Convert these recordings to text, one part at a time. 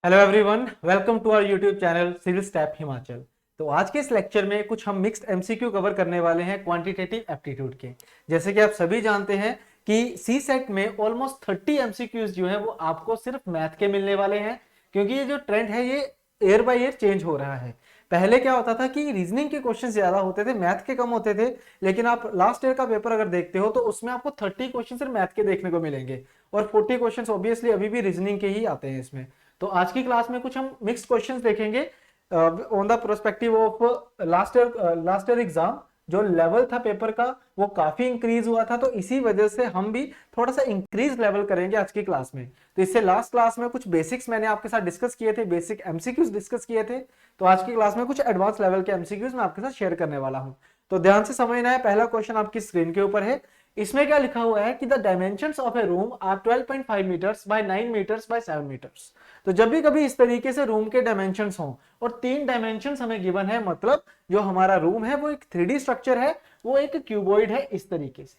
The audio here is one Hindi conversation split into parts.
Hello everyone, welcome to our YouTube channel civil step Himachal. तो आज के इस लेक्चर में कुछ हम मिक्स्ड एमसीक्यू कवर करने वाले हैं क्वांटिटेटिव एप्टीट्यूड के। जैसे कि आप सभी जानते हैं कि सी सेट में ऑलमोस्ट 30 एमसीक्यूज जो है वो आपको सिर्फ मैथ के मिलने वाले हैं, क्योंकि ये जो ट्रेंड है ये ईयर बाय ईयर चेंज हो रहा है। पहले क्या होता था कि रीजनिंग के क्वेश्चन ज्यादा होते थे, मैथ के कम होते थे। लेकिन आप लास्ट ईयर का पेपर अगर देखते हो तो उसमें आपको 30 क्वेश्चन सिर्फ मैथ के देखने को मिलेंगे और 40 क्वेश्चन ऑब्वियसली अभी भी रीजनिंग के ही आते हैं इसमें। तो आज की क्लास में कुछ हम मिक्स्ड क्वेश्चंस देखेंगे on the prospective of last year exam. जो लेवल था पेपर का वो काफी इंक्रीज हुआ था, तो इसी वजह से हम भी थोड़ा सा इंक्रीज लेवल करेंगे आज की क्लास में। तो इससे लास्ट क्लास में कुछ बेसिक्स मैंने आपके साथ डिस्कस किए थे, बेसिक एमसीक्यूज डिस्कस किए थे। तो आज की क्लास में कुछ एडवांस लेवल के एमसीक्यूज मैं आपके साथ शेयर करने वाला हूं। तो ध्यान से समझना है। पहला क्वेश्चन आपकी स्क्रीन के ऊपर है। इसमें क्या लिखा हुआ है कि the dimensions of a room are 12.5 metres by 9 metres by 7 metres. तो जब भी कभी इस तरीके से रूम के डायमेंशंस हो और 3 डायमेंशंस हमें गिवन है, मतलब जो हमारा रूम है वो एक 3D स्ट्रक्चर है, वो एक क्यूबॉइड है इस तरीके से।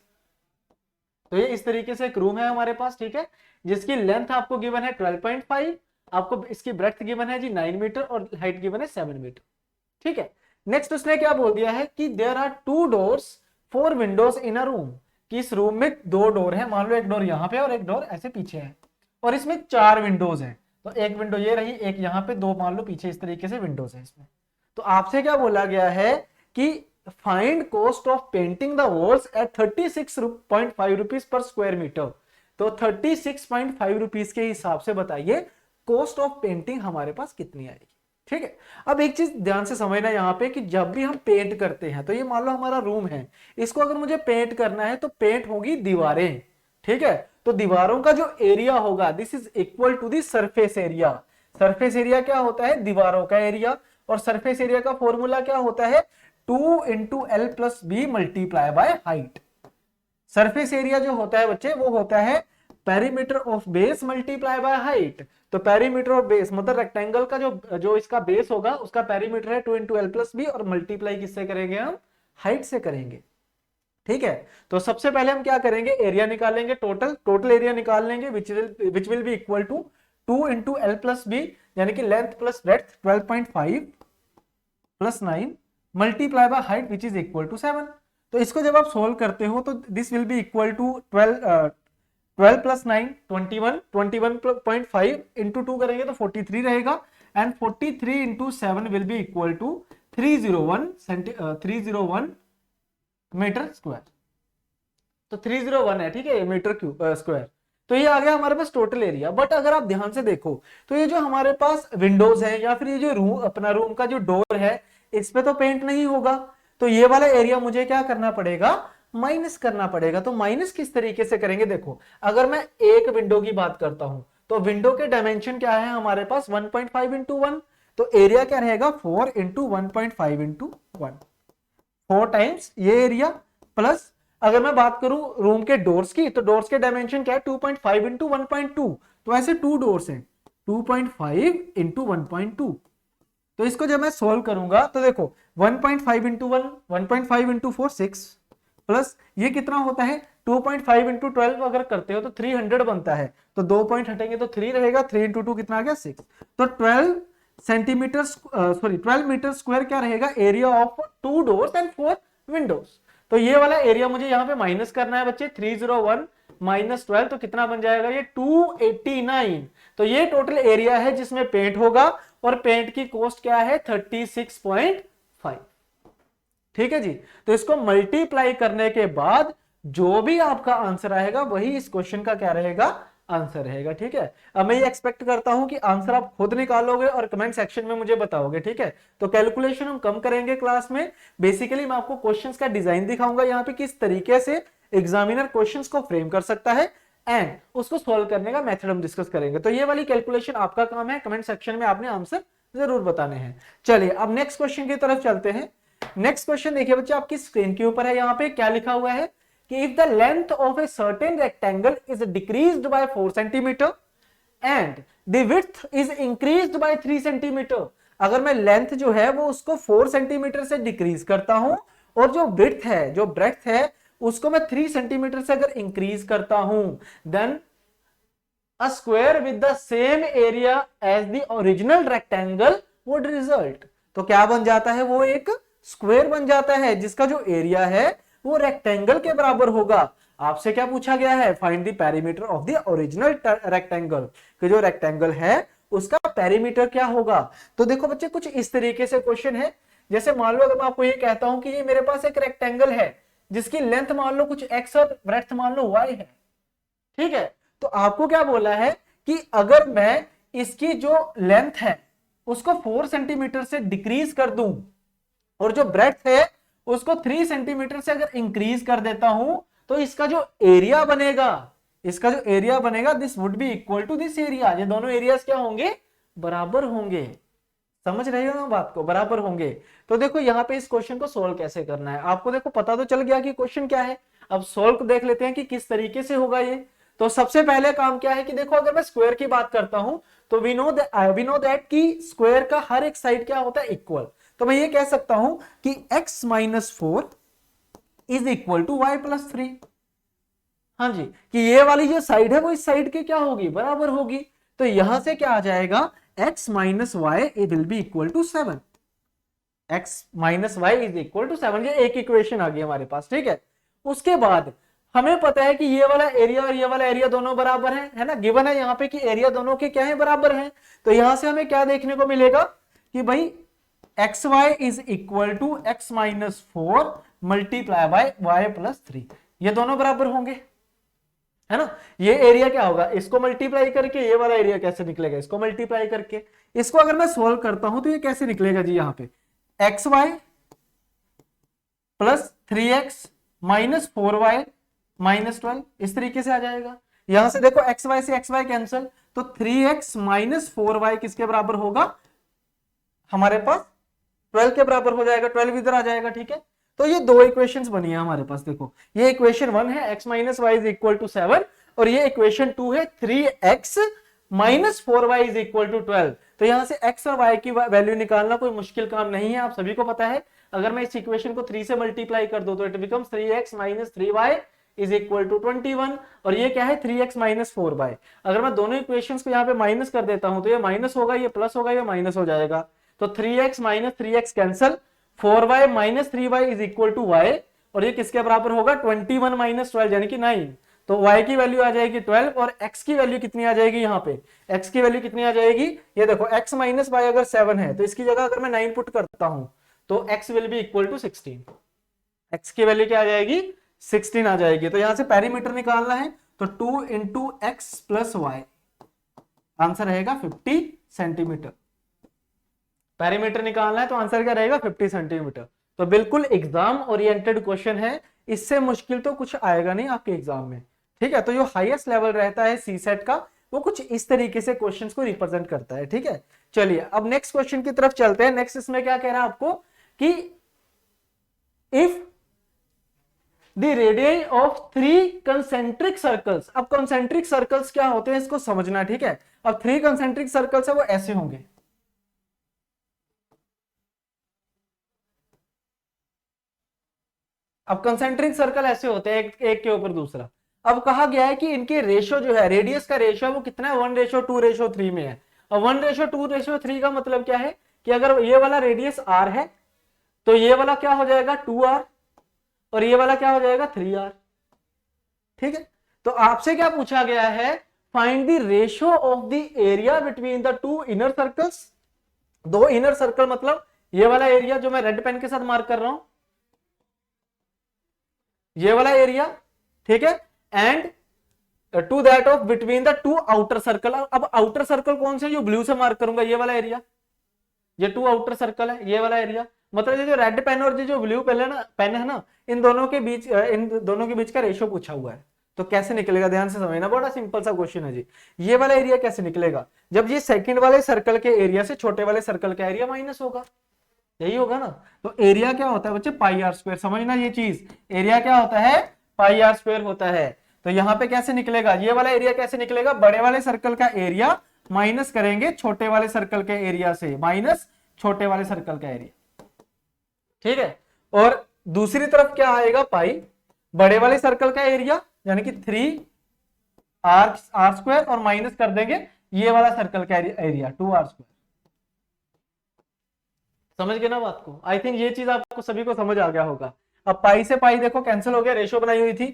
तो ये इस तरीके से एक रूम है हमारे पास, ठीक है, जिसकी लेंथ आपको गिवन है 12.5, आपको इसकी ब्रेड्थ गिवन है जी 9 मीटर और हाइट गिवन है 7 मीटर, ठीक है। नेक्स्ट उसने क्या बोल दिया है कि there are 2 doors 4 windows in a room, कि इस रूम में 2 डोर है। मान लो एक डोर यहाँ पे और एक डोर ऐसे पीछे है, और इसमें 4 विंडोज है। तो एक विंडो ये रही, एक यहाँ पे, 2 मान लो पीछे, इस तरीके से विंडोज है इसमें। तो आपसे क्या बोला गया है कि find cost of painting the walls at 36.5 rupees per square metre. तो 36.5 रुपीज के हिसाब से बताइए कॉस्ट ऑफ पेंटिंग हमारे पास कितनी आएगी, ठीक है। अब एक चीज ध्यान से समझना यहाँ पे कि जब भी हम पेंट करते हैं, तो ये मान लो हमारा रूम है, इसको अगर मुझे पेंट करना है तो पेंट होगी दीवारें, ठीक है। तो दीवारों का जो एरिया होगा this is equal to the surface area. Surface area क्या होता है? दीवारों का एरिया। और सरफेस एरिया का फॉर्मूला क्या होता है? 2 into l plus b multiply by height. Surface area जो होता है बच्चे वो होता है perimeter of base multiply by height. तो पेरीमीटर ऑफ बेस मतलब रेक्टेंगल का जो जो इसका बेस होगा उसका पेरीमीटर है 2 इंटू एल प्लस बी, और मल्टीप्लाई किससे करेंगे हम? हाइट से करेंगे, ठीक है। तो सबसे पहले हम क्या करेंगे? एरिया निकालेंगे, टोटल एरिया निकाल लेंगे which will be equal to 2 into l plus b, यानी कि length plus breadth 12.5 plus 9 multiply by height which is equal to 7। तो इसको जब आप सोल्व करते हो तो this will be equal to 12 plus 9 21, 21.5 into 2 करेंगे तो 43 रहेगा, and 43 into 7 will be equal to 301 metre square. तो 301 है, ठीक है, मीटर क्यूब स्क्वायर। तो ये आ गया हमारे पास टोटल एरिया। बट अगर आप ध्यान से देखो तो ये जो हमारे पास विंडोज है या फिर ये जो रूम, अपना रूम का जो डोर है, इस पे तो पेंट नहीं होगा। तो ये वाला एरिया मुझे क्या करना पड़ेगा? माइनस करना पड़ेगा। तो माइनस किस तरीके से करेंगे? देखो, अगर मैं एक विंडो की बात करता हूं तो विंडो के डायमेंशन क्या है हमारे पास? 1.5 इंटू 1। तो एरिया क्या रहेगा? 4 इंटू 1.5 इंटू 1, 4 टाइम्स ये एरिया। प्लस अगर मैं बात करूं रूम के डोर्स की, तो डोर्स के डायमेंशन क्या है? 2.5 इंटू 1.2। तो ऐसे 2 डोर्स हैं, 2.5 इंटू 1.2। तो इसको जब मैं सोल्व करूंगा तो देखो 1.5 इंटू 1, 1.5 इंटू 4 6, प्लस ये कितना होता है? 2.5 इंटू 12 अगर करते हो तो 300 बनता है। तो 2 पॉइंट हटेंगे तो 3 रहेगा, 3 इंटू 2 कितना आ गया? 6। तो 12 सेंटीमीटर सॉरी 12 मीटर स्क्वायर क्या रहेगा? Area of 2 doors and 4 Windows. तो ये वाला एरिया मुझे यहाँ पे माइनस करना है बच्चे। 301 माइनस 12 तो कितना बन जाएगा? ये 289। तो ये टोटल एरिया है जिसमें पेंट होगा, और पेंट की कॉस्ट क्या है? 36.5, ठीक है जी। तो इसको मल्टीप्लाई करने के बाद जो भी आपका आंसर आएगा वही इस क्वेश्चन का क्या रहेगा? आंसर रहेगा, ठीक है। अब मैं ये एक्सपेक्ट करता हूं कि आंसर आप खुद निकालोगे और कमेंट सेक्शन में मुझे बताओगे, ठीक है। तो कैलकुलेशन हम कम करेंगे क्लास में। बेसिकली मैं आपको क्वेश्चंस का डिजाइन दिखाऊंगा यहाँ पे, किस तरीके से एग्जामिनर क्वेश्चंस को फ्रेम कर सकता है, एंड उसको सोल्व करने का मेथड हम डिस्कस करेंगे। तो ये वाली कैलकुलेशन आपका काम है, कमेंट सेक्शन में आपने आंसर जरूर बताने हैं। चलिए अब नेक्स्ट क्वेश्चन की तरफ चलते हैं। नेक्स्ट क्वेश्चन देखिए बच्चे, आपकी स्क्रीन के ऊपर है। यहाँ पे क्या लिखा हुआ है कि if the length of a certain rectangle is decreased bye 4 centimetre and the width is increased by 3 centimetre. अगर मैं लेंथ जो है वो उसको 4 सेंटीमीटर से डिक्रीज करता हूं, और जो विड्थ है, जो ब्रेड्थ है, उसको मैं 3 सेंटीमीटर से अगर इंक्रीज करता हूं, then a square with the same area as the original rectangle would result। तो क्या बन जाता है, वो एक स्क्वायर बन जाता है जिसका जो एरिया है वो रेक्टेंगल के बराबर होगा। आपसे क्या पूछा गया है, find the perimeter of the original rectangle, कि जो रेक्टेंगल है उसका पेरीमीटर क्या होगा। तो देखो बच्चे कुछ इस तरीके से क्वेश्चन है, जैसे मान लो अगर मैं आपको ये कहता हूं कि ये मेरे पास एक रेक्टेंगल है जिसकी लेंथ मान लो कुछ x और ब्रेड्थ मान लो y है, ठीक है। तो आपको क्या बोला है कि अगर मैं इसकी जो लेंथ है उसको 4 सेंटीमीटर से डिक्रीज कर दूं और जो ब्रेड्थ है उसको 3 सेंटीमीटर से अगर इंक्रीज कर देता हूं तो इसका जो एरिया बनेगा, इसका जो एरिया बनेगा, this would be equal to this area. ये दोनों एरियाज क्या होंगे, बराबर होंगे। समझ रहे हो ना बात को, बराबर होंगे। तो देखो यहाँ पे इस क्वेश्चन को सोल्व कैसे करना है, आपको देखो पता तो चल गया कि क्वेश्चन क्या है। अब सोल्व देख लेते हैं कि किस तरीके से होगा ये। तो सबसे पहले काम क्या है कि देखो अगर मैं स्क्वायर की बात करता हूं तो वी नो दैट कि स्क्वायर का हर एक साइड क्या होता है, इक्वल। तो मैं ये कह सकता हूं कि x minus 4 is equal to y plus 3। हाँ जी, कि ये वाली जो साइड है वो इस साइड के क्या होगी, बराबर होगी। तो यहां से क्या आ जाएगा, x minus y will be equal to 7। x minus y is equal to 7, ये एक इक्वेशन आ गई हमारे पास, ठीक है। उसके बाद हमें पता है कि ये वाला एरिया और ये वाला एरिया दोनों बराबर है ना, गिवन है यहाँ पे कि एरिया दोनों के क्या है, बराबर है। तो यहां से हमें क्या देखने को मिलेगा कि भाई x y is equal to x minus 4 multiply by y plus 3, ये दोनों बराबर होंगे, है ना। ये एरिया क्या होगा, इसको मल्टीप्लाई करके ये वाला एरिया कैसे निकलेगा, इसको मल्टीप्लाई करके। इसको अगर मैं सोल्व करता हूं तो ये कैसे निकलेगा जी, यहाँ पे x y plus 3x minus 4y minus 12, इस तरीके से आ जाएगा। यहां से देखो एक्स वाई से एक्स वाई कैंसिल, तो 3x माइनस 4y किसके बराबर होगा, हमारे पास 12 के बराबर हो जाएगा, 12 इधर आ जाएगा, ठीक है। तो ये दो इक्वेशंस बनी है हमारे पास। देखो ये इक्वेशन 1 है x minus y is equal to 7, और ये इक्वेशन 2 है 3x minus 4y is equal to 12। तो यहां से x और y की वैल्यू निकालना कोई मुश्किल काम नहीं है, आप सभी को पता है। अगर मैं इस इक्वेशन को 3 से मल्टीप्लाई कर दूं तो it becomes 3x minus 3y is equal to 21, और ये क्या है 3x माइनस 4y। अगर मैं दोनों इक्वेशंस को यहाँ पे माइनस कर देता हूं तो ये माइनस होगा, ये प्लस होगा, ये माइनस हो जाएगा। तो 3x minus 3x cancel, 4y minus 3y is equal to y, और ये किसके बराबर होगा 21 माइनस 12 यानी कि 9। तो y की वैल्यू आ जाएगी 12 और x की वैल्यू कितनी आ जाएगी, यहाँ पे x की वैल्यू कितनी आ जाएगी, ये देखो x माइनस वाई अगर 7 है तो इसकी जगह अगर मैं 9 पुट करता हूं तो x will be equal to 16। x की वैल्यू क्या आ जाएगी, 16 आ जाएगी। तो यहां से पेरीमीटर निकालना है तो 2 into x plus y, answer रहेगा 50 सेंटीमीटर। पेरीमीटर निकालना है तो आंसर क्या रहेगा 50 सेंटीमीटर। तो बिल्कुल एग्जाम ओरिएंटेड क्वेश्चन है, इससे मुश्किल तो कुछ आएगा नहीं आपके एग्जाम में, ठीक है। तो जो हाईएस्ट लेवल रहता है सी सेट का वो कुछ इस तरीके से क्वेश्चंस को रिप्रेजेंट करता है, ठीक है। चलिए अब नेक्स्ट क्वेश्चन की तरफ चलते हैं। नेक्स्ट इसमें क्या कह रहा है आपको कि if the radius of 3 concentric circles. अब कंसेंट्रिक सर्कल्स क्या होते हैं इसको समझना, ठीक है। अब 3 कंसेंट्रिक सर्कल्स है वो ऐसे होंगे, अब कंसेंट्रिक सर्कल ऐसे होते हैं एक के ऊपर दूसरा। अब कहा गया है कि इनके रेशियो जो है, रेडियस का रेशियो है वो कितना है, 1:2:3 में है। और 1:2:3 का मतलब क्या है कि अगर ये वाला रेडियस r है तो ये वाला क्या हो जाएगा 2r, और ये वाला क्या हो जाएगा 3r, ठीक है। तो आपसे क्या पूछा गया है, find the ratio of the area between the 2 inner circles. 2 inner circle मतलब ये वाला एरिया जो मैं रेड पेन के साथ मार्क कर रहा हूं, ये वाला एरिया, ठीक है, and to that of between the 2 outer circle. अब आउटर सर्कल कौन से, जो ब्लू से मार्क करूंगा ये वाला एरिया, ये 2 आउटर सर्कल है, ये वाला एरिया। मतलब ये जो रेड पेन और जो ब्लू पेन है ना, इन दोनों के बीच का रेशियो पूछा हुआ है। तो कैसे निकलेगा, ध्यान से समझना, बड़ा सिंपल सा क्वेश्चन है जी। ये वाला एरिया कैसे निकलेगा, जब ये सेकंड वाले सर्कल के एरिया से छोटे वाले सर्कल का एरिया माइनस होगा, यही होगा ना। तो एरिया क्या होता है बच्चे, पाई आर स्क्वायर, समझना ये चीज, एरिया क्या होता है, पाई आर स्क्वायर होता है। तो यहाँ पे कैसे निकलेगा, ये वाला एरिया कैसे निकलेगा, बड़े वाले सर्कल का एरिया माइनस करेंगे छोटे वाले सर्कल के एरिया से, माइनस छोटे वाले सर्कल का एरिया, ठीक है। और दूसरी तरफ क्या आएगा, पाई बड़े वाले सर्कल का एरिया यानी कि 3 आर स्क्वायर और माइनस कर देंगे ये वाला सर्कल का एरिया 2r स्क्वायर। समझ गए ना बात को? आई थिंक ये चीज आपको सभी को समझ आ गया होगा। अब पाई से पाई देखो कैंसिल हो गया, रेशो बनाई हुई थी,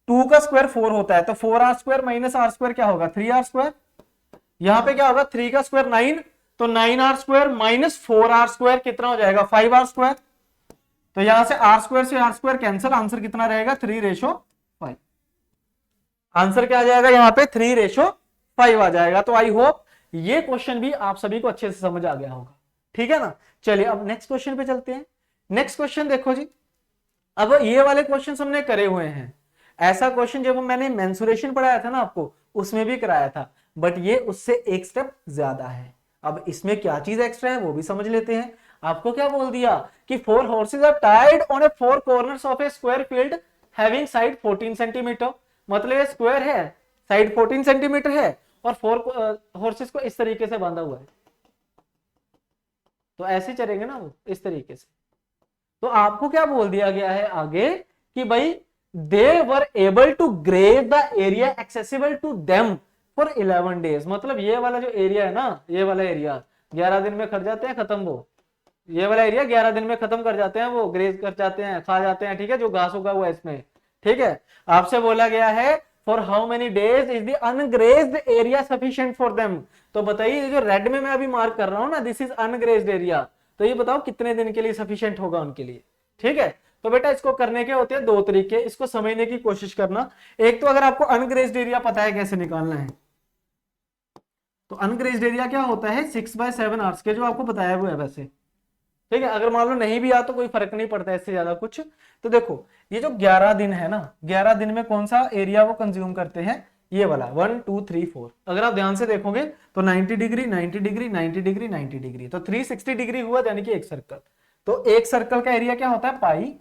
2 का स्क्वायर 4 होता है, तो 4r square minus are square क्या होगा 3r स्क्वायर। यहां पे क्या होगा 3 का स्क्वायर 9, तो 9r square minus 4r square कितना हो जाएगा 5r स्क्वायर। तो यहां से आर स्क्वायर से आर स्क्वायर कैंसिल, आंसर कितना रहेगा 3:5। आंसर क्या आ जाएगा यहाँ पे 3:5 आ जाएगा। तो आई होप ये क्वेश्चन भी आप सभी को अच्छे से समझ आ गया होगा, ठीक है ना। चलिए अब नेक्स्ट क्वेश्चन पे चलते हैं। नेक्स्ट क्वेश्चन देखो जी, अब ये वाले क्वेश्चन हमने करे हुए हैं। ऐसा क्वेश्चन जब मैंने मेंसुरेशन पढ़ाया था ना आपको, उसमें भी कराया था, बट ये उससे एक स्टेप ज्यादा है। अब इसमें क्या चीज एक्स्ट्रा है वो भी समझ लेते हैं। आपको क्या बोल दिया कि 4 horses are tied on a 4 corners of a square field having side 14 centimetre. मतलब ये स्क्वायर है, साइड 14 सेंटीमीटर है और 4 horses को इस तरीके से बांधा हुआ है, तो ऐसे चलेंगे ना वो इस तरीके से। तो आपको क्या बोल दिया गया है आगे कि भाई they were able to grave the area accessible to them for 11 days। मतलब ये वाला जो एरिया है ना, ये वाला एरिया 11 दिन में खट जाते हैं खत्म, वो ये वाला एरिया 11 दिन में खत्म कर जाते हैं, वो ग्रेज कर जाते हैं, खा जाते हैं, ठीक है, जो घास उगा हुआ है इसमें, ठीक है। आपसे बोला गया है for how many days is the ungrazed area sufficient for them. तो बताइए जो रेड में मैं अभी मार्क कर रहा हूं ना, दिस इज अनग्रेज्ड एरिया, तो ये बताओ कितने दिन के लिए सफिशिएंट होगा उनके लिए, ठीक है। तो बेटा इसको करने के होते हैं 2 तरीके, इसको समझने की कोशिश करना। एक तो अगर आपको अनग्रेज्ड एरिया पता है कैसे निकालना है, तो अनग्रेज्ड एरिया क्या होता है 6/7 आवर्स के, जो आपको बताया हुआ है वैसे, ठीक है। अगर मान लो नहीं भी आ तो कोई फर्क नहीं पड़ता इससे ज्यादा कुछ। तो देखो ये जो 11 दिन है ना, 11 दिन में कौन सा एरिया वो कंज्यूम करते हैं, ये वाला 1 2 3 4। अगर आप ध्यान से देखोगे तो 90 डिग्री 90 डिग्री 90 डिग्री 90 डिग्री, तो 360 डिग्री हुआ, यानी कि एक सर्कल। तो एक सर्कल का एरिया क्या होता है पाई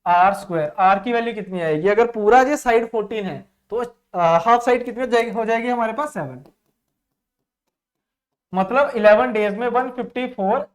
आर स्क्वायर। आर की वैल्यू कितनी आएगी, अगर पूरा जो साइड 14 है तो हाफ साइड कितनी हो जाएगी हमारे पास 7। मतलब 11 डेज में 154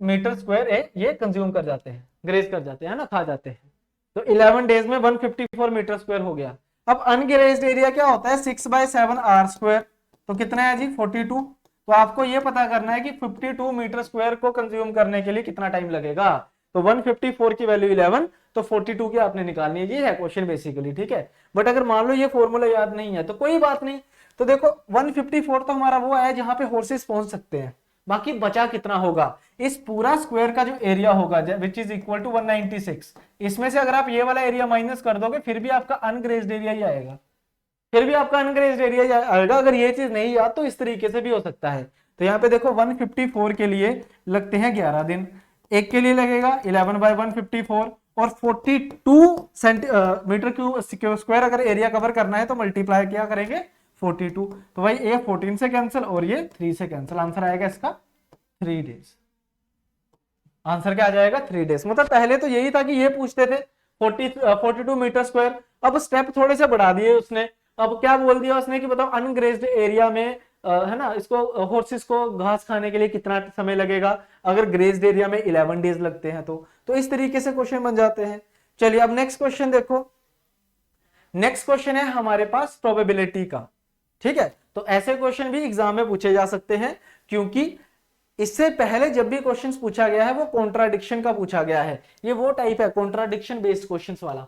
मीटर स्क्वायर ये कंज्यूम कर जाते हैं, ग्रेज कर जाते हैं ना, खा जाते हैं। तो 11 डेज में 154 मीटर स्क्वायर हो गया। अब अनग्रेज्ड एरिया क्या होता है 6/7 आर स्क्वायर, तो कितना है जी 42। तो आपको ये पता करना है कि 52 मीटर स्क्वायर को कंज्यूम करने के लिए कितना टाइम लगेगा। तो 154 की वैल्यू 11, तो 42 की आपने निकालनी है, ये है क्वेश्चन बेसिकली, ठीक है। बट अगर मान लो ये फॉर्मूला याद नहीं है तो कोई बात नहीं। तो देखो 154 तो हमारा वो है जहां पे हॉर्सेस पहुंच सकते हैं, बाकी बचा कितना होगा, इस पूरा स्क्वायर का जो एरिया होगा विच इज इक्वल टू 196, इसमें से अगर आप ये वाला एरिया माइनस कर दोगे फिर भी आपका अनग्रेज्ड एरिया ही आएगा, फिर भी आपका अनग्रेज्ड एरिया आएगा। अगर ये चीज नहीं याद तो इस तरीके से भी हो सकता है। तो यहाँ पे देखो 154 के लिए लगते हैं 11 दिन, एक के लिए लगेगा 11/154, और 42 मीटर क्यूब स्क्वायर अगर एरिया कवर करना है तो मल्टीप्लाई क्या करेंगे 42। तो भाई ये 14 से कैंसिल और ये 3 से कैंसिल, आंसर आएगा इसका 3 डेज। आंसर क्या आ जाएगा 3 डेज। मतलब पहले तो यही था कि ये पूछते थे 42 मीटर स्क्वायर, अब स्टेप थोड़े से बढ़ा दिए उसने। अब क्या बोल दिया उसने कि बताओ अनग्रेज्ड एरिया में है ना, इसको हॉर्सेस को घास खाने के लिए कितना समय लगेगा, अगर ग्रेज्ड एरिया में 11 डेज लगते हैं तो इस तरीके से क्वेश्चन बन जाते हैं। चलिए अब नेक्स्ट क्वेश्चन देखो। नेक्स्ट क्वेश्चन है हमारे पास प्रोबेबिलिटी का, ठीक है। तो ऐसे क्वेश्चन भी एग्जाम में पूछे जा सकते हैं, क्योंकि इससे पहले जब भी क्वेश्चंस पूछा गया है वो कॉन्ट्राडिक्शन का पूछा गया है। ये वो टाइप है कॉन्ट्राडिक्शन बेस्ड क्वेश्चंस वाला,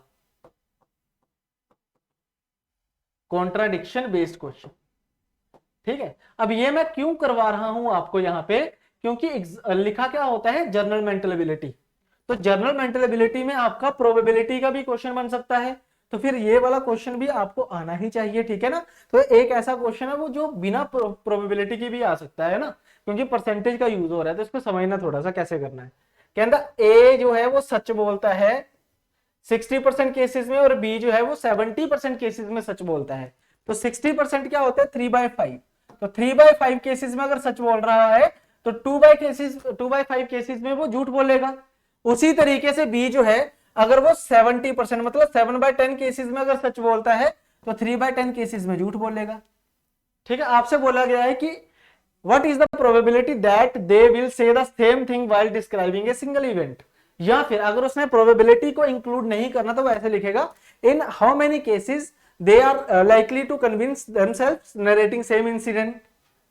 कॉन्ट्राडिक्शन बेस्ड क्वेश्चन, ठीक है। अब ये मैं क्यों करवा रहा हूं आपको यहां पे, क्योंकि लिखा क्या होता है जनरल मेंटल एबिलिटी। तो जनरल मेंटल एबिलिटी में आपका प्रोबेबिलिटी का भी क्वेश्चन बन सकता है, तो फिर ये वाला क्वेश्चन भी आपको आना ही चाहिए, ठीक है ना। तो एक ऐसा क्वेश्चन है वो जो बिना प्रोबेबिलिटी की भी आ सकता है ना, क्योंकि परसेंटेज का यूज हो रहा है, तो इसको समझना थोड़ा सा कैसे करना है। कहता ए जो है वो सच बोलता है 60% केसेस में, और बी जो है वो 70% केसेस में सच बोलता है। तो 60% क्या होता है 3/5, तो 3/5 केसेस में अगर सच बोल रहा है तो 2/5 केसेस में वो झूठ बोलेगा। उसी तरीके से बी जो है अगर वो 70% मतलब 7/10 केसेस में अगर सच बोलता है तो 3/10 केसेस में झूठ बोलेगा, ठीक है। आपसे बोला गया है कि what is the probability that they will say the same thing while describing a single event, या फिर अगर उसने प्रोबेबिलिटी को इंक्लूड नहीं करना तो वो ऐसे लिखेगा in how many cases they are likely to convince themselves narrating same incident,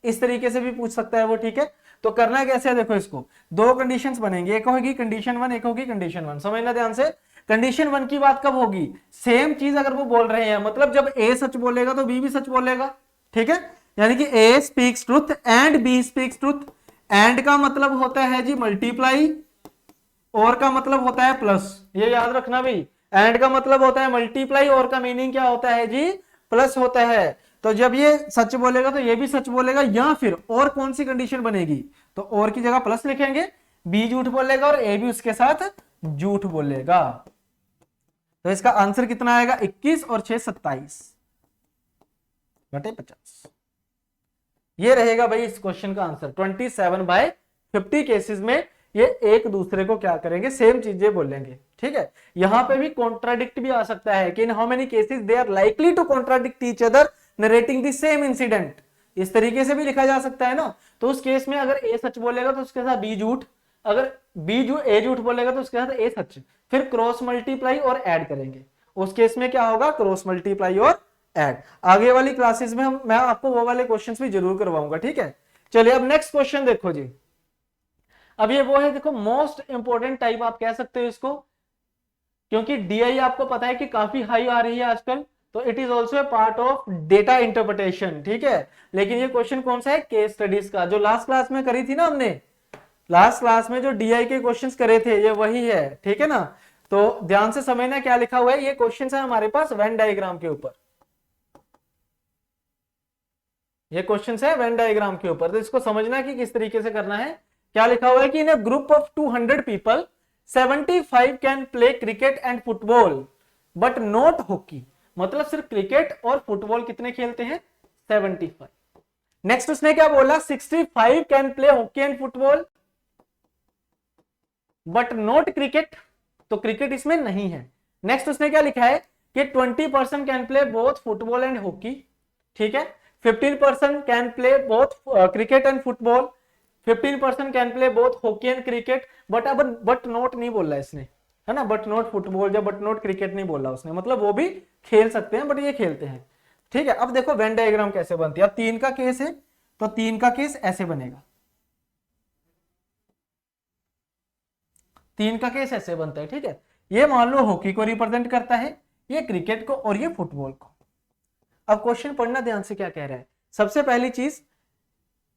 इस तरीके से भी पूछ सकता है वो, ठीक है। तो करना कैसे है, देखो इसको दो कंडीशंस बनेंगी, एक होगी कंडीशन 1, एक होगी कंडीशन 1। समझना ध्यान से, कंडीशन 1 की बात कब होगी, सेम चीज अगर वो बोल रहे हैं, मतलब जब ए सच बोलेगा तो बी भी सच बोलेगा, ठीक है। यानी कि A speaks truth and B speaks truth. And का मतलब होता है जी मल्टीप्लाई, और का मतलब होता है प्लस, ये याद रखना भाई। एंड का मतलब होता है मल्टीप्लाई, और का मीनिंग क्या होता है जी, प्लस होता है। तो जब ये सच बोलेगा तो ये भी सच बोलेगा, या फिर और कौन सी कंडीशन बनेगी, तो और की जगह प्लस लिखेंगे, बी झूठ बोलेगा और ए भी उसके साथ झूठ बोलेगा। तो इसका आंसर कितना आएगा, 21 और 6 27 बटे 50। ये रहेगा भाई इस क्वेश्चन का आंसर। 27/50 केसेस में ये एक दूसरे को क्या करेंगे, सेम चीजें बोलेंगे, ठीक है। यहां पे भी कॉन्ट्राडिक्ट भी आ सकता है कि in how many cases they are likely to contradict each other narrating the same incident, इस तरीके से भी लिखा जा सकता है ना। तो उस केस में अगर ए सच बोलेगा तो उसके साथ बी झूठ, अगर ए झूठ बोलेगा तो उसके साथ ए सच, फिर क्रॉस मल्टीप्लाई और ऐड करेंगे, उस केस में क्या होगा, क्रॉस मल्टीप्लाई और ऐड। आगे वाली क्लासेस में मैं आपको वो वाले क्वेश्चंस भी जरूर करवाऊंगा, ठीक है। चलिए अब नेक्स्ट क्वेश्चन देखो जी। अब ये वो है, देखो मोस्ट इंपोर्टेंट टाइप आप कह सकते हो इसको, क्योंकि डीआई आपको पता है कि काफी हाई आ रही है आजकल, तो it is also a part of data interpretation, ठीक है। लेकिन ये क्वेश्चन कौन सा है, केस स्टडीज का, जो लास्ट क्लास में करी थी ना हमने, लास्ट क्लास में जो डीआई के क्वेश्चंस करे थे ये वही है, ठीक है ना। तो ध्यान से समझना क्या लिखा हुआ है, ये क्वेश्चन है हमारे पास वेन डायग्राम के ऊपर, ये क्वेश्चन है वेन डायग्राम के ऊपर। तो इसको समझना कि किस तरीके से करना है। क्या लिखा हुआ है कि in a group of 200 people 75 can play cricket and football but not hockey, मतलब सिर्फ क्रिकेट और फुटबॉल कितने खेलते हैं, 75। नेक्स्ट उसने क्या बोला, 65 can play hockey and football but not cricket, तो क्रिकेट इसमें नहीं है। नेक्स्ट उसने क्या लिखा है कि 20% can play both football and hockey, ठीक है। 15% can play both cricket and football, 15% can play both hockey and cricket, but not नहीं बोला इसने, है ना, बट नॉट फुटबॉल या बट नॉट क्रिकेट नहीं बोला उसने, मतलब वो भी खेल सकते हैं बट ये खेलते हैं, ठीक है। अब देखो वेन डायग्राम कैसे बनती है। अब 3 का केस है तो 3 का केस ऐसे बनेगा, 3 का केस ऐसे बनता है, ठीक है। ये मान लो हॉकी को रिप्रेजेंट करता है, ये क्रिकेट को और ये फुटबॉल को। अब क्वेश्चन पढ़ना ध्यान से, क्या कह रहा है। सबसे पहली चीज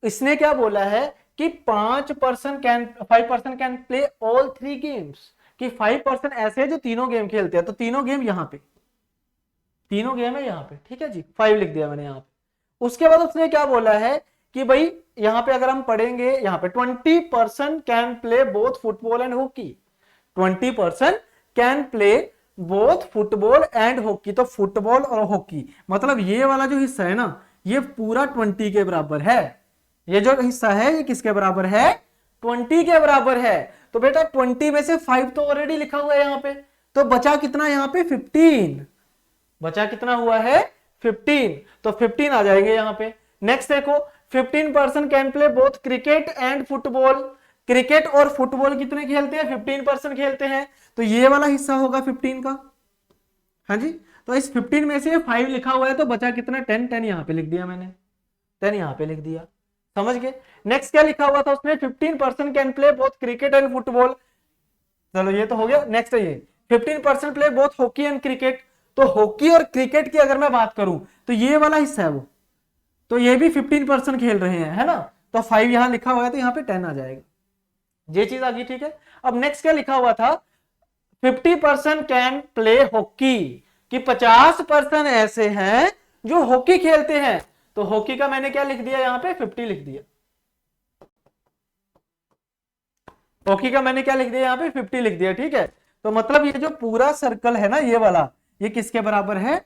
इसने क्या बोला है कि 5% कैन प्ले ऑल 3 गेम्स, कि 5% ऐसे है जो तीनों गेम खेलते हैं, तो तीनों गेम यहाँ पे, तीनों गेम है यहाँ पे, ठीक है जी, 5 लिख दिया मैंने यहाँ पे। उसके बाद उसने क्या बोला है कि भाई यहाँ पे अगर हम पढ़ेंगे, यहाँ पे 20% can play both football and hockey, 20% can play both football and hockey, तो फुटबॉल और हॉकी, मतलब ये वाला जो हिस्सा है ना, ये पूरा 20 के बराबर है। ये जो हिस्सा है ये किसके बराबर है, 20 के बराबर है। तो बेटा 20 में से 5 तो ऑलरेडी लिखा हुआ है यहाँ पे, तो बचा कितना यहाँ पे, 15, बचा कितना हुआ है, 15, तो 15 आ जाएंगे यहाँ पे। नेक्स्ट देखो 15% can play both cricket and football, cricket और फुटबॉल कितने खेलते हैं, 15% खेलते हैं, तो ये वाला हिस्सा होगा 15 का, हाँ जी। तो इस 15 में से 5 लिखा हुआ है, तो बचा कितना, 10, 10 यहाँ पे लिख दिया मैंने, 10 यहाँ पे लिख दिया, समझ गए। नेक्स्ट क्या लिखा हुआ था उसने, 15% can play both cricket and football, चलो ये तो हो गया। नेक्स्ट है ये 15% play both hockey and cricket, तो हॉकी और क्रिकेट की अगर मैं बात करूं तो ये वाला हिस्सा है वो, तो ये भी 15% खेल रहे हैं, है ना, तो 5 यहां लिखा हुआ है तो यहाँ पे 10 आ जाएगा, ये चीज आ गई, ठीक है। अब नेक्स्ट क्या लिखा हुआ था, 50% कैन प्ले हॉकी, कि 50% ऐसे हैं जो हॉकी खेलते हैं, तो हॉकी का मैंने क्या लिख दिया यहाँ पे, 50 लिख दिया, हॉकी का मैंने क्या लिख दिया यहाँ पे, 50 लिख दिया, ठीक है। तो मतलब ये जो पूरा सर्कल है ना ये वाला, ये किसके बराबर है,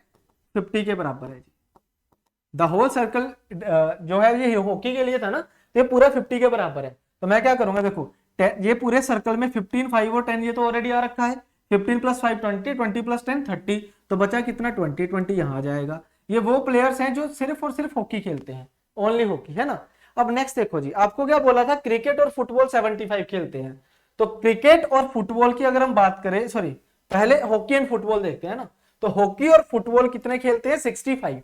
50 के बराबर है। द होल सर्कल जो है ये हॉकी के लिए था ना, तो ये पूरा 50 के बराबर है। तो मैं क्या करूंगा, देखो ये पूरे सर्कल में 15, 5 और 10 ये तो ऑलरेडी आ रखा है, 15 + 5 20, 20 + 10 30, तो बचा कितना, 20, 20 यहाँ आ जाएगा। ये वो प्लेयर्स हैं जो सिर्फ और सिर्फ हॉकी खेलते हैं, ओनली हॉकी, है ना। अब नेक्स्ट देखो जी, आपको क्या बोला था, क्रिकेट और फुटबॉल 75 खेलते हैं, तो क्रिकेट और फुटबॉल की अगर हम बात करें, सॉरी पहले हॉकी एंड फुटबॉल देखते हैं ना, तो हॉकी और फुटबॉल कितने खेलते हैं 65,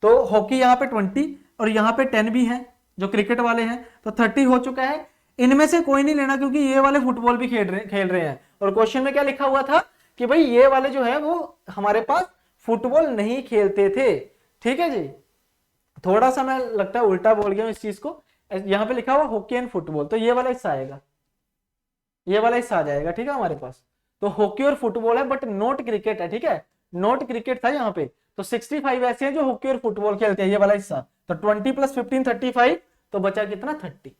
तो हॉकी यहाँ पे 20 और यहाँ पे 10 भी है जो क्रिकेट वाले हैं, तो 30 हो चुका है। इनमें से कोई नहीं लेना क्योंकि ये वाले फुटबॉल भी खेल रहे हैं, और क्वेश्चन में क्या लिखा हुआ था कि भाई ये वाले जो है वो हमारे पास फुटबॉल नहीं खेलते थे। ठीक है जी, थोड़ा सा मैं लगता है उल्टा बोल गया इस चीज को, यहाँ पे लिखा हुआ हॉकी एंड फुटबॉल, तो ये वाला हिस्सा आएगा, ये वाला हिस्सा आ जाएगा। ठीक है, हमारे पास तो हॉकी और फुटबॉल है बट नॉट क्रिकेट है। ठीक है, नॉट क्रिकेट था यहाँ पे, तो 65 ऐसे हैं जो हॉकी और फुटबॉल खेलते हैं, ये वाला हिस्सा। तो 20 + 15 35, तो बचा कितना 30,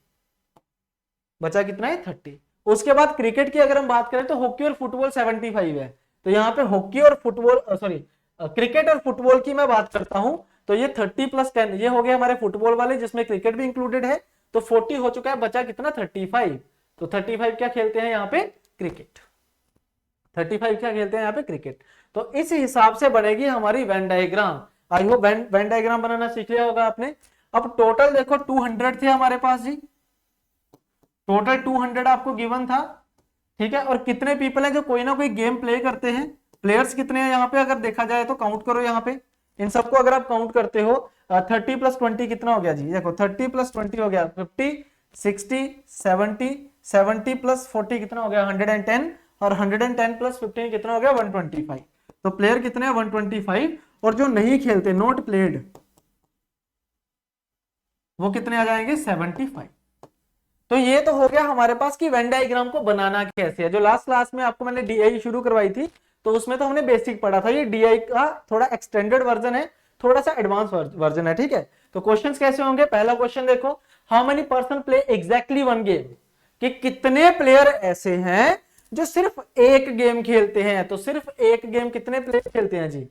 बचा कितना है 30। उसके बाद क्रिकेट की अगर हम बात करें तो हॉकी और फुटबॉल 75 है, तो यहाँ पे हॉकी और फुटबॉल सॉरी क्रिकेट और फुटबॉल की मैं बात करता हूं, तो ये 30 + 10 ये हो गया हमारे फुटबॉल वाले जिसमें क्रिकेट भी इंक्लूडेड है, तो 40 हो चुका है, बचा कितना 35। तो 35 क्या खेलते हैं यहाँ पे क्रिकेट, 35 क्या खेलते हैं यहाँ पे क्रिकेट। तो इस हिसाब से बनेगी हमारी Venn diagram. I hope Venn diagram बनाना सीख लिया होगा आपने। अब टोटल देखो 200 थे हमारे पास जी, टोटल 200 आपको गिवन था। ठीक है, और कितने पीपल हैं जो कोई ना कोई गेम प्ले करते हैं, प्लेयर्स कितने हैं यहाँ पे अगर देखा जाए तो काउंट करो यहाँ पे इन सबको, अगर आप काउंट करते हो 30 + 20 कितना हो गया जी, देखो 30 + 20 हो गया 50 60 70 70 + 40 कितना हो गया 110, और 110 + 15 कितना हो गया 125। तो प्लेयर कितने हैं 125, और जो नहीं खेलते नॉट प्लेड वो कितने आ जाएंगे 75। तो ये तो हो गया हमारे पास कि वेन डायग्राम को बनाना कैसे है। जो लास्ट क्लास में आपको मैंने डीआई शुरू करवाई थी तो उसमें तो हमने बेसिक पढ़ा था, ये डीआई का थोड़ा एक्सटेंडेड वर्जन है, थोड़ा सा एडवांस वर्जन है। ठीक है, तो क्वेश्चंस कैसे होंगे, पहला क्वेश्चन देखो, how many person play exactly one game, कि कितने प्लेयर ऐसे हैं जो सिर्फ एक गेम खेलते हैं। तो सिर्फ एक गेम कितने प्लेयर खेलते हैं जी,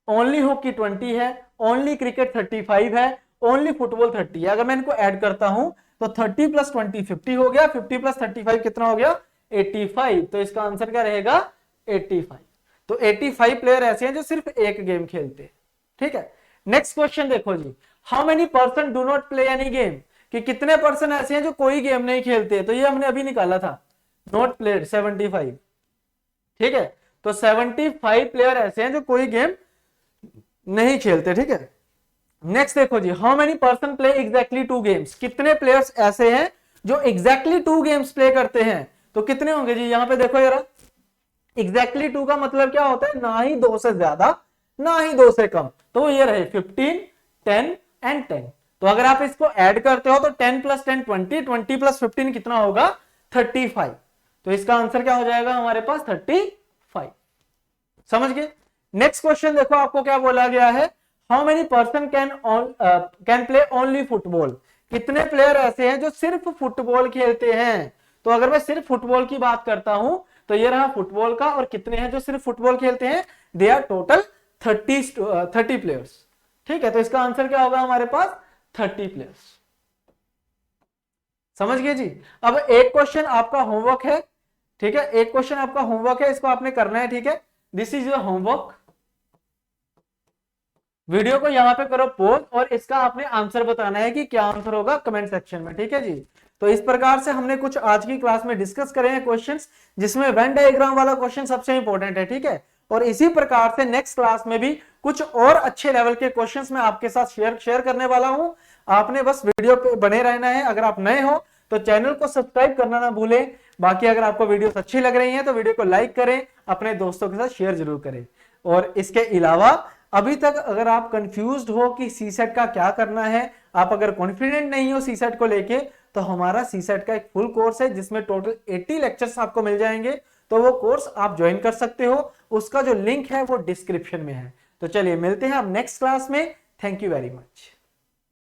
ओनली हॉकी 20 है, ओनली क्रिकेट 35 है, ओनली फुटबॉल 30 है। अगर मैं इनको ऐड करता हूं तो 30 + 20 50 हो गया, 50 + 35 कितना हो गया 85। तो इसका आंसर क्या रहेगा 85। तो 85 प्लेयर ऐसे हैं जो सिर्फ एक गेम खेलते हैं। ठीक है, नेक्स्ट क्वेश्चन देखो जी, how many person do not play any game, कि कितने पर्सन ऐसे हैं जो कोई गेम नहीं खेलते। तो ये हमने अभी निकाला था, नॉट प्लेड 75। ठीक है, तो 75 प्लेयर ऐसे हैं जो कोई गेम नहीं खेलते। ठीक है, नेक्स्ट देखो जी, how many person play exactly 2 games, कितने प्लेयर्स ऐसे हैं जो एग्जैक्टली 2 गेम्स प्ले करते हैं। तो कितने होंगे जी, यहां पे देखो यार, एग्जैक्टली 2 का मतलब क्या होता है, ना ही 2 से ज्यादा ना ही 2 से कम। तो ये रहे 15 10 एंड 10। तो अगर आप इसको ऐड करते हो तो 10 + 10 20, 20 + 15 कितना होगा 35। तो इसका आंसर क्या हो जाएगा हमारे पास 35। समझ गए। नेक्स्ट क्वेश्चन देखो, आपको क्या बोला गया है, how many person can play only football, कितने प्लेयर ऐसे हैं जो सिर्फ फुटबॉल खेलते हैं। तो अगर मैं सिर्फ फुटबॉल की बात करता हूं तो ये रहा फुटबॉल का, और कितने हैं जो सिर्फ फुटबॉल खेलते हैं, दे आर टोटल 30 प्लेयर्स। ठीक है, तो इसका आंसर क्या होगा हमारे पास 30 प्लेयर्स। समझ गए जी। अब एक क्वेश्चन आपका होमवर्क है। ठीक है, एक क्वेश्चन आपका होमवर्क है, इसको आपने करना है। ठीक है, this is your homework. Video को यहां पे करो पॉज, और इसका आपने आंसर बताना है कि क्या आंसर होगा कमेंट सेक्शन में। ठीक है जी, तो इस प्रकार से हमने कुछ आज की क्लास में डिस्कस करे हैं क्वेश्चंस, जिसमें वेन डायग्राम वाला क्वेश्चन सबसे इंपॉर्टेंट है। ठीक है, और इसी प्रकार से नेक्स्ट क्लास में भी कुछ और अच्छे लेवल के क्वेश्चंस मैं आपके साथ शेयर करने वाला हूं। आपने बस वीडियो पे बने रहना है। अगर आप नए हो तो चैनल को सब्सक्राइब करना ना भूलें। बाकी अगर आपको वीडियोस अच्छी लग रही हैं तो वीडियो को लाइक करें, अपने दोस्तों के साथ शेयर जरूर करें। और इसके अलावा अभी तक अगर आप कंफ्यूज्ड हो कि सीसेट का क्या करना है, आप अगर कॉन्फिडेंट नहीं हो सीसेट को लेके, तो हमारा सीसेट का एक फुल कोर्स है जिसमें टोटल 80 लेक्चर्स आपको मिल जाएंगे। तो वो कोर्स आप ज्वाइन कर सकते हो, उसका जो लिंक है वो डिस्क्रिप्शन में है। तो चलिए मिलते हैं अब नेक्स्ट क्लास में। Thank you very much.